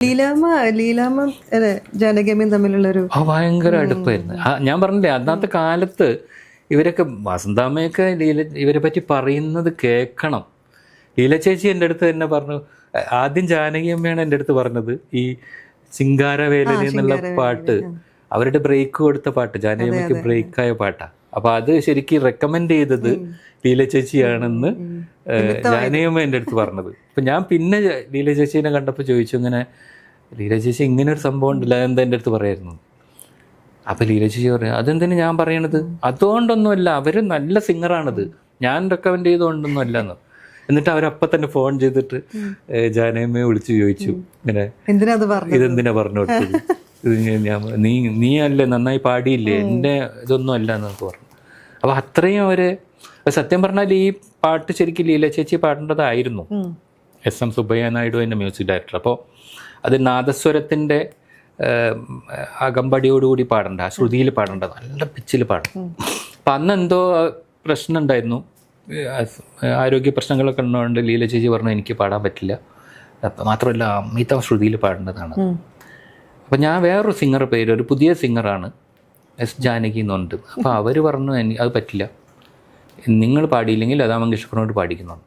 ലീലാമ്മ ജാനകിയമ്മയും തമ്മിലുള്ളൊരു ഭയങ്കര അടുപ്പായിരുന്നു. ഞാൻ പറഞ്ഞില്ലേ അന്നത്തെ കാലത്ത് ഇവരൊക്കെ വസന്താമ്മയൊക്കെ ഇവരെ പറ്റി പറയുന്നത് കേൾക്കണം. ലീല ചേച്ചി എൻ്റെ അടുത്ത് തന്നെ പറഞ്ഞു. ആദ്യം ജാനകിയമ്മയാണ് എൻ്റെ അടുത്ത് പറഞ്ഞത് ഈ ചിങ്കാരവേലനി എന്നുള്ള പാട്ട് അവരുടെ ബ്രേക്ക് കൊടുത്ത പാട്ട്, ജാനകിയമ്മയ്ക്ക് ബ്രേക്കായ പാട്ടാണ്. അപ്പോൾ അത് ശരിക്കും റെക്കമെൻഡ് ചെയ്തത് ലീല ചേച്ചിയാണെന്ന് ജാനകിയമ്മ എൻ്റെ അടുത്ത് പറഞ്ഞത്. അപ്പം ഞാൻ പിന്നെ ലീല ചേച്ചീനെ കണ്ടപ്പോൾ ചോദിച്ചു, ഇങ്ങനെ ലീല ചേച്ചി ഇങ്ങനെ ഒരു സംഭവം ഉണ്ടല്ല, എന്താ എൻ്റെ അടുത്ത് പറയായിരുന്നു. അപ്പം ലീല ചേച്ചി പറയാം, അതെന്തിനു ഞാൻ പറയണത്, അതുകൊണ്ടൊന്നുമല്ല, അവർ നല്ല സിംഗറാണത്, ഞാൻ റെക്കമെൻഡ് ചെയ്തുകൊണ്ടൊന്നും അല്ലെന്ന്. എന്നിട്ട് അവരപ്പം തന്നെ ഫോൺ ചെയ്തിട്ട് ജാനകിയമ്മയെ വിളിച്ച് ചോദിച്ചു, ഇങ്ങനെ ഇതെന്തിനാ പറഞ്ഞു കൊടുത്തത്, ഇത് ഞാൻ നീ അല്ലേ നന്നായി പാടിയില്ലേ, എൻ്റെ ഇതൊന്നും അല്ല എന്നൊക്കെ പറഞ്ഞു. അപ്പോൾ അത്രയും അവർ സത്യം പറഞ്ഞാൽ ഈ പാട്ട് ശരിക്കും ലീല ചേച്ചി പാടേണ്ടതായിരുന്നു. എസ് എം സുബ്ബയ്യ നായിഡു എൻ്റെ മ്യൂസിക് ഡയറക്ടർ. അപ്പോൾ അത് നാദസ്വരത്തിൻ്റെ അകമ്പടിയോടുകൂടി പാടേണ്ട, ശ്രുതിയിൽ പാടേണ്ട, നല്ല പിച്ചിൽ പാടണം. അപ്പം അന്ന് എന്തോ പ്രശ്നം ഉണ്ടായിരുന്നു, ആരോഗ്യ പ്രശ്നങ്ങളൊക്കെ ഉള്ളതുകൊണ്ട് ലീല ചേച്ചി പറഞ്ഞു എനിക്ക് പാടാൻ പറ്റില്ല, മാത്രമല്ല അമിത ശ്രുതിയിൽ പാടേണ്ടതാണ്. അപ്പം ഞാൻ വേറൊരു സിംഗർ പേര്, ഒരു പുതിയ സിംഗറാണ് എസ് ജാനകി എന്നുണ്ട്. അപ്പോൾ അവർ പറഞ്ഞു അത് പറ്റില്ല, നിങ്ങൾ പാടിയില്ലെങ്കിൽ ലതാ മങ്കേഷ്കറിനോട് പാടിക്കുന്നുണ്ട്.